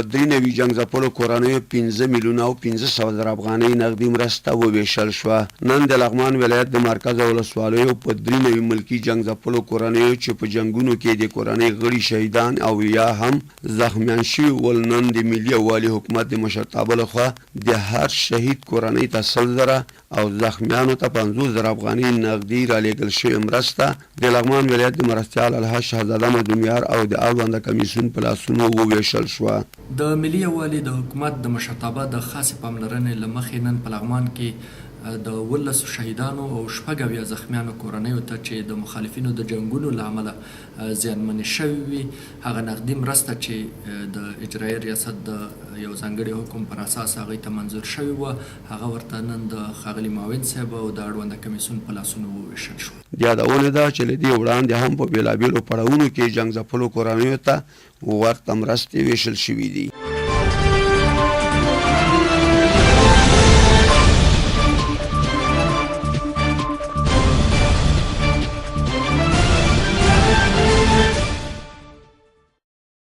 درې نوي جنګ ځپلو کورنیو 15 میلیونه او 500 زره افغانۍ نغدي مرسته وویشل شوه. نن د لغمان ولایت د مرکز ولسوالیو په درې نوي ملکي جنګ ځپلو کورنیو چې په جنګونو کې د کورنۍ غړي شهیدان او یا هم زخمیان شوي ول، نن د ملي والي حکومت د مشرتابه لخوا د هر شهید کورنۍ ته 100 زره او زخمیانو ته 50 زره افغانۍ نغدي رالیږل شوې مرسته د لغمان ولایت د مرستیال الحاج شهزاده مظلومیار او د اړونده کمیسیون په لاسونو وویشل شوه. د ملي یووالي د حکومت د مشرتابه د خاصې پاملرنې له مخې نن په لغمان کې د 19 شهیدانو او 80 زخمیانو کورنیو ته چې د مخالفینو د جنګونو له امله زیانمنې شوي وي هغه نغدي مرسته چې د اجرایي ریاست د یو ځانګړي حکم پر اساس هغوی ته منظور شوې وه هغه ورته نن د ښاغلي معاون صاحب او د اړونده کمیسیون په لاسونو وویشل شو. یادونه ده چې له دې وړاندې هم په بېلابېلو پړاوونو کې جنګ ځپلو کورنیو ته ورته مرستې ویشل شوي دي.